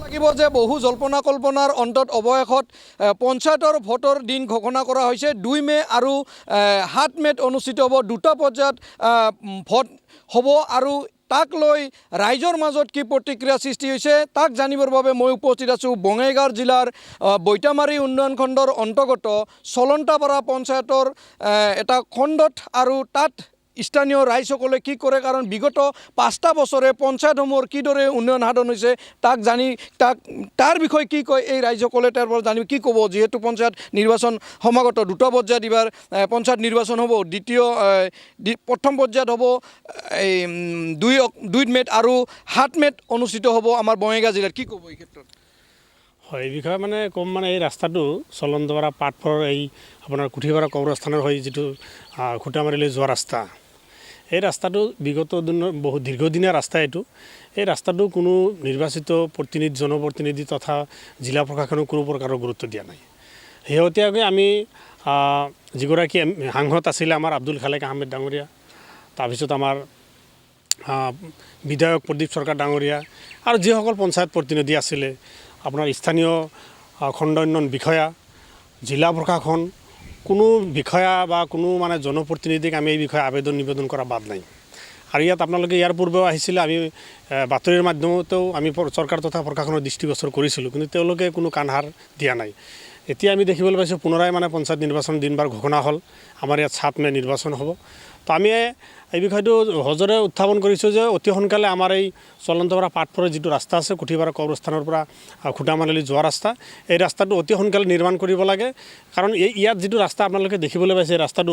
লাগিব যে বহু জল্পনা কল্পনাৰ অন্তত অৱশেষত পঞ্চায়তৰ ভোটৰ দিন ঘোষণা কৰা হৈছে 2 মে আৰু 7 মেত অনুষ্ঠিত হ'ব। দুটা পৰ্যায়ত ভোট হ'ব আৰু তাক লৈ ৰাইজৰ মাজত কি প্ৰতিক্ৰিয়া সৃষ্টি হৈছে তাক জানিবৰ বাবে মই উপস্থিত আছোঁ বঙাইগাঁও জিলাৰ বৈতামাৰী উন্নয়ন খণ্ডৰ অন্তৰ্গত চলন্তাপাৰা পঞ্চায়তৰ এটা খণ্ডত আৰু তাত স্থানীয় ৰাইজসকলে কি কৰে কাৰণ বিগত 5টা বছৰে পঞ্চায়তসমূহৰ কিদৰে উন্নয়ন সাধন হৈছে তাৰ বিষয়ে কি কয় এই ৰাইজসকলে তাৰ পৰা জানিব কি ক'ব যিহেতু পঞ্চায়ত নিৰ্বাচন সমাগত দুটা পৰ্যায়ত এবাৰ পঞ্চায়ত নিৰ্বাচন হ'ব প্ৰথম পৰ্যায়ত হ'ব এই 2 মেত আৰু 7 মেত অনুষ্ঠিত হ'ব আমাৰ বঙাইগাঁও জিলাত কি ক'ব এই ক্ষেত্ৰত হয় এই বিষয়ে মানে কম মানে এই ৰাস্তাটো চলন্তপাৰা পাটফৰৰ এই আপোনাৰ কুঠিপাৰা কবৰস্থানৰ হৈ যিটো খুটামাৰীলৈ যোৱা ৰাস্তা এই ৰাস্তাটো বিগত দিনৰ বহু দীৰ্ঘদিনীয়া ৰাস্তা এইটো এই ৰাস্তাটো কোনো নিৰ্বাচিত প্ৰতিনিধি জনপ্ৰতিনিধি তথা জিলা প্ৰশাসনৰ কোনো প্ৰকাৰৰ গুৰুত্ব দিয়া নাই শেহতীয়াকৈ আমি যিগৰাকী সাংসদ আছিলে আমাৰ আব্দুল খালেক আহমেদ ডাঙৰীয়া তাৰপিছত আমাৰ বিধায়ক প্ৰদীপ সৰকাৰ ডাঙৰীয়া আৰু যিসকল পঞ্চায়ত প্ৰতিনিধি আছিলে আপোনাৰ স্থানীয় খণ্ড উন্নয়ন বিষয়া জিলা প্ৰশাসন কোনো বিষয়া বা কোনো মানে জনপ্ৰতিনিধিক আমি এই বিষয়ে আবেদন নিবেদন কৰা বাদ নাই আৰু ইয়াত আপোনালোকে ইয়াৰ পূৰ্বেও আহিছিলে আমি বাতৰিৰ মাধ্যমতেও আমি চৰকাৰ তথা প্ৰশাসনৰ দৃষ্টিগোচৰ কৰিছিলোঁ কিন্তু তেওঁলোকে কোনো কাণসাৰ দিয়া নাই এতিয়া আমি দেখিবলৈ পাইছোঁ পুনৰাই মানে পঞ্চায়ত নিৰ্বাচন দিনবাৰ ঘোষণা হ'ল আমাৰ ইয়াত 7 মে নিৰ্বাচন হ'ব তো আমি এই বিষয়টো সজৰে উত্থাপন কৰিছোঁ যে অতি সোনকালে আমাৰ এই চলন্তপাৰা পাটফৰৰ যিটো ৰাস্তা আছে কুঠিপাৰা কবৰস্থানৰ পৰা খুটামাৰীলৈ যোৱা ৰাস্তা এই ৰাস্তাটো অতি সোনকালে নিৰ্মাণ কৰিব লাগে কাৰণ ইয়াত যিটো ৰাস্তা আপোনালোকে দেখিবলৈ পাইছে ৰাস্তাটো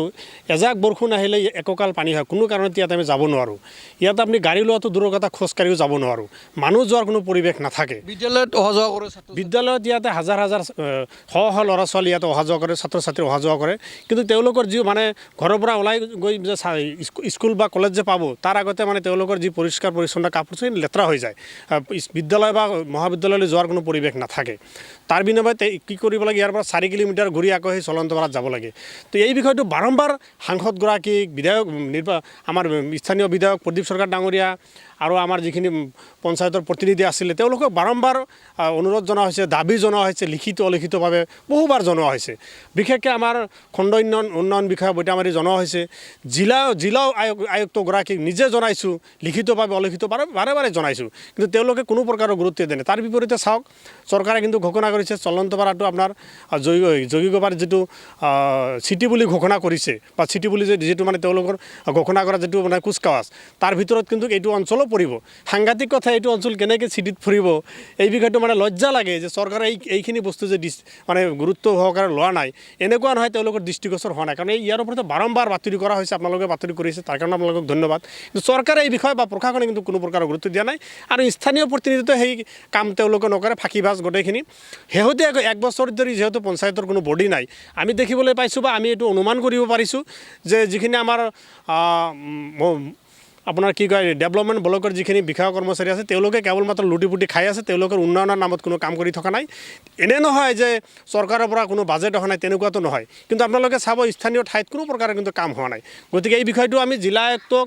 এজাক বৰষুণ আহিলে এককাল পানী হয় কোনো কাৰণত ইয়াত আমি যাব নোৱাৰোঁ ইয়াত আপুনি গাড়ী লোৱাটো দূৰৰ কথা খোজকাঢ়িও যাব নোৱাৰোঁ মানুহ যোৱাৰ কোনো পৰিৱেশ নাথাকে বিদ্যালয়ত অহা যোৱা কৰে বিদ্যালয়ত ইয়াতে হাজাৰ হাজাৰ ল'ৰা ছোৱালী ইয়াতে অহা যোৱা কৰে ছাত্ৰ ছাত্ৰী অহা যোৱা কৰে কিন্তু তেওঁলোকৰ যি মানে ঘৰৰ পৰা ওলাই গৈ যে স্কুল বা কলেজ যে পাব তাৰ আগতে মানে তেওঁলোকৰ যি পৰিষ্কাৰ পৰিচ্ছন্ন কাপোৰ লেতেৰা হৈ যায় বিদ্যালয় বা মহাবিদ্যালয়লৈ যোৱাৰ কোনো পৰিৱেশ নাথাকে তাৰ বিনিময়ত কি কৰিব লাগে ইয়াৰ পৰা 4 কিলোমিটাৰ ঘূৰি আকৌ সেই চলন্তপাৰাত যাব লাগে তো এই বিষয়টো বাৰম্বাৰ সাংসদগৰাকীক বিধায়ক আমাৰ স্থানীয় বিধায়ক প্ৰদীপ সৰকাৰ ডাঙৰীয়া আৰু আমাৰ যিখিনি পঞ্চায়তৰ প্ৰতিনিধি আছিলে তেওঁলোকক বাৰম্বাৰ অনুৰোধ জনোৱা হৈছে দাবী জনোৱা হৈছে লিখিত অলিখিতভাৱে বহুবাৰ জনোৱা হৈছে বিশেষকৈ আমাৰ খণ্ড উন্নয়ন বিষয়া বৈতামাৰী জনোৱা হৈছে জিলা আয়ুক্তগৰাকীক নিজে জনাইছোঁ লিখিতভাৱে অলিখিতভাৱে বাৰে জনাইছোঁ কিন্তু তেওঁলোকে কোনো প্ৰকাৰৰ গুৰুত্ব দিয়া নাই তাৰ বিপৰীতে চাওক চৰকাৰে কিন্তু ঘোষণা কৰিছে চলন্তপাৰাটো আপোনাৰ জৈগিকপাৰ যিটো চিটি বুলি ঘোষণা কৰিছে বা চিটি বুলি যিটো মানে তেওঁলোকৰ ঘোষণা কৰা যিটো মানে কুচকাৱাজ তাৰ ভিতৰত কিন্তু এইটো অঞ্চলো পৰিব সাংঘাতিক কথা এইটো অঞ্চল কেনেকৈ চিটিত ফুৰিব এই বিষয়টো মানে লজ্জা লাগে যে চৰকাৰে এইখিনি বস্তু যে মানে গুৰুত্ব সহকাৰে লোৱা নাই এনেকুৱা নহয় তেওঁলোকৰ দৃষ্টিগোচৰ হোৱা নাই কাৰণ ইয়াৰ ওপৰতে বাৰম্বাৰ বাতৰি কৰা হৈছে আপোনালোকে বাতৰি কৰিছে তাৰ কাৰণে আপোনালোকক ধন্যবাদ কিন্তু চৰকাৰে এই বিষয়ে বা প্ৰশাসনে কিন্তু কোনো প্ৰকাৰৰ গুৰুত্ব দিয়া নাই আৰু স্থানীয় প্ৰতিনিধিত্ব সেই কাম তেওঁলোকে নকৰে ফাঁকিবাজ গোটেইখিনি শেহতীয়াকৈ 1 বছৰ ধৰি যিহেতু পঞ্চায়তৰ কোনো বডি নাই আমি দেখিবলৈ পাইছোঁ বা আমি এইটো অনুমান কৰিব পাৰিছোঁ যে যিখিনি আমাৰ আপোনাৰ কি কয় ডেভেলপমেণ্ট ব্লকৰ যিখিনি বিষয়া কৰ্মচাৰী আছে তেওঁলোকে কেৱল মাত্ৰ লুটিপুটি খাই আছে তেওঁলোকৰ উন্নয়নৰ নামত কোনো কাম কৰি থকা নাই এনে নহয় যে চৰকাৰৰ পৰা কোনো বাজেট অহা নাই তেনেকুৱাতো নহয় কিন্তু আপোনালোকে চাব স্থানীয় ঠাইত কোনো প্ৰকাৰে কিন্তু কাম হোৱা নাই গতিকে এই বিষয়টো আমি জিলা আয়ুক্তক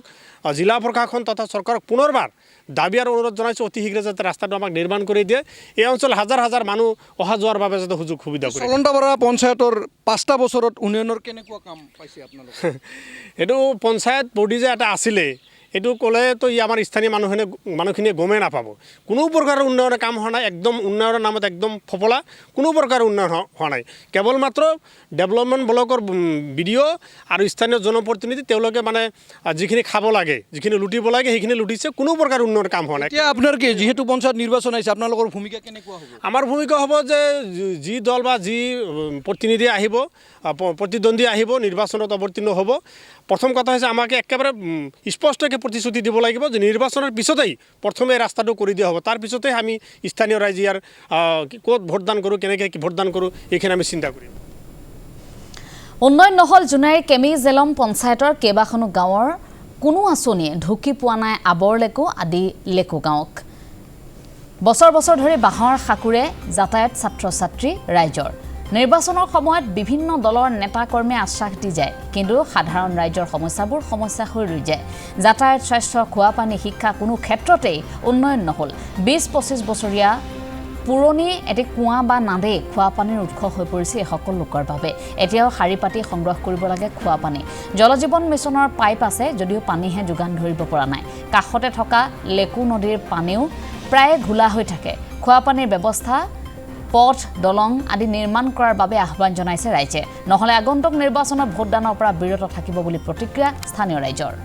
জিলা প্ৰশাসন তথা চৰকাৰক পুনৰবাৰ দাবী আৰু অনুৰোধ জনাইছোঁ অতি শীঘ্ৰে যাতে ৰাস্তাটো আমাক নিৰ্মাণ কৰি দিয়ে এই অঞ্চল হাজাৰ মানুহ অহা যোৱাৰ বাবে যাতে সুযোগ সুবিধা কৰে চলন্তপাৰা পঞ্চায়তৰ 5টা বছৰত উন্নয়নৰ কেনেকুৱা কাম পাইছে আপোনালোকে এইটো পঞ্চায়ত বডি যে এটা আছিলে এইটো ক'লেতো আমাৰ স্থানীয় মানুহখিনিয়ে গমেই নাপাব কোনো প্ৰকাৰৰ উন্নয়নৰ কাম হোৱা নাই একদম উন্নয়নৰ নামত একদম ফপলা কোনো প্ৰকাৰৰ উন্নয়ন হোৱা নাই কেৱল মাত্ৰ ডেভেলপমেণ্ট ব্লকৰ বিডিঅ' আৰু স্থানীয় জনপ্ৰতিনিধি তেওঁলোকে মানে যিখিনি খাব লাগে যিখিনি লুটিব লাগে সেইখিনি লুটিছে কোনো প্ৰকাৰৰ উন্নয়নৰ কাম হোৱা নাই এতিয়া আপোনাৰ কি যিহেতু পঞ্চায়ত নিৰ্বাচন আহিছে আপোনালোকৰ ভূমিকা কেনেকুৱা হ'ব আমাৰ ভূমিকা হ'ব যে যি দল বা যি প্ৰতিনিধি আহিব প্ৰতিদ্বন্দ্বী আহিব নিৰ্বাচনত অৱতীৰ্ণ হ'ব প্ৰথম কথা হৈছে আমাকে একেবাৰে স্পষ্টকৈ প্ৰতিশ্ৰুতি দিব লাগিব যে নিৰ্বাচনৰ পিছতেই প্ৰথমে ৰাস্তাটো কৰি দিয়া হ'ব তাৰ পিছতেই আমি স্থানীয় ৰাইজে ইয়াৰ ক'ত ভোটদান কৰোঁ কেনেকৈ ভোটদান কৰোঁ এইখিনি আমি চিন্তা কৰিম উন্নয়ন নহল জোনাইৰ কেমি জেলম পঞ্চায়তৰ কেইবাখনো গাঁৱৰ কোনো আঁচনিয়ে ঢুকি পোৱা নাই আবৰলেকো আদি লেকু গাঁৱক বছৰ ধৰি বাঁহৰ সাকুৰে যাতায়াত ছাত্ৰ ছাত্ৰী ৰাইজৰ নিৰ্বাচনৰ সময়ত বিভিন্ন দলৰ নেতা কৰ্মীয়ে আশ্বাস দি যায় কিন্তু সাধাৰণ ৰাইজৰ সমস্যাবোৰ সমস্যা হৈ ৰৈ যায় যাতায়াত স্বাস্থ্য খোৱা পানী শিক্ষা কোনো ক্ষেত্ৰতেই উন্নয়ন নহল 20-25 বছৰীয়া পুৰণি এটি কুঁৱা বা নাদে খোৱা পানীৰ উৎস হৈ পৰিছে সকলো লোকৰ বাবে এতিয়াও শাৰী পাতি সংগ্ৰহ কৰিব লাগে খোৱা পানী জল জীৱন মিছনৰ পাইপ আছে যদিও পানীহে যোগান ধৰিব পৰা নাই কাষতে থকা লেকু নদীৰ পানীও প্ৰায় ঘোলা হৈ থাকে খোৱা পানীৰ ব্যৱস্থা পথ দলং আদি নিৰ্মাণ কৰাৰ বাবে আহ্বান জনাইছে ৰাইজে নহলে আগন্তুক নিৰ্বাচনত ভোটদানৰ পৰা বিৰত থাকিব বুলি প্ৰতিক্ৰিয়া স্থানীয় ৰাইজৰ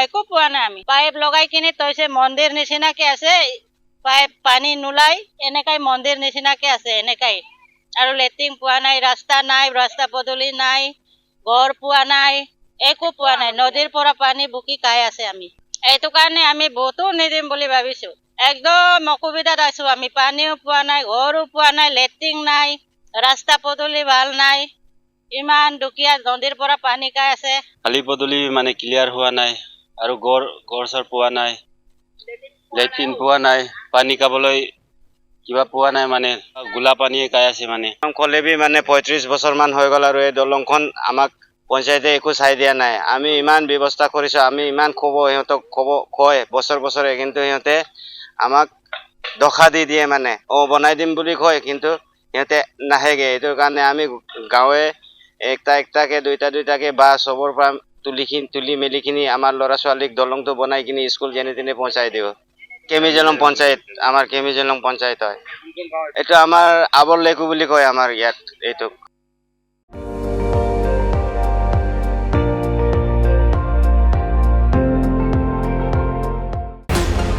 একো পোৱা নাই আমি পাইপ লগাই কিনে তইছে মন্দিৰ নিচিনাকে আছে পাইপ পানী নোলাই এনেকাই মন্দিৰ নিচিনাকে আছে এনেকাই আৰু লেট্ৰিন পোৱা নাই ৰাস্তা পদূলি নাই ঘৰ পোৱা নাই একো পোৱা নাই নদীৰ পৰা পানী বুকি খাই আছে আমি এইটো কাৰণে আমি ভোটো নিদিম বুলি ভাবিছো একদম অসুবিধাত আছো আমি পানীও পোৱা নাই ঘৰো পোৱা নাই লেট্ৰিন নাই ৰাস্তা পদূলি ভাল নাই ইমান দুখীয়া নদীৰ পৰা পানী খাই আছে আলি পদূলি মানে ক্লিয়াৰ হোৱা নাই আৰু গড় চৰ পোৱা নাই লেট্ৰিন পোৱা নাই পানী খাবলৈ কিবা পোৱা নাই মানে গোলা পানীয়ে খাই আছে মানে কলেবি মানে 35 বছৰ মান হৈ গ'ল আৰু এই দলংখন আমাক পঞ্চায়তে একো চাই দিয়া নাই আমি ইমান ব্যৱস্থা কৰিছো আমি ইমান সিহঁতক কয় বছৰে কিন্তু সিহঁতে আমাক দখা দি দিয়ে মানে বনাই দিম বুলি কয় কিন্তু সিহঁতে নাহেগে এইটো কাৰণে আমি গাঁৱে একটাকে দুইটাকে বা চবৰ পৰা তুলি মেলিখিনি আমাৰ ল'ৰা ছোৱালীক দলংটো বনাই কিনি স্কুল যেনে তেনে পਹੁঁচাই দিব কেমিজলং পঞ্চায়ত আমাৰ কেমিজলং পঞ্চায়ত হয় এইটো আমাৰ আবৰ লেকু বুলি কয় আমাৰ ইয়াত এইটো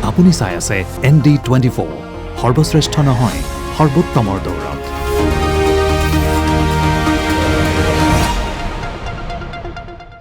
আপুনি চাই আছে ND24 সৰ্বশ্ৰেষ্ঠ নহয় সৰ্বোত্তমৰ দৌৰত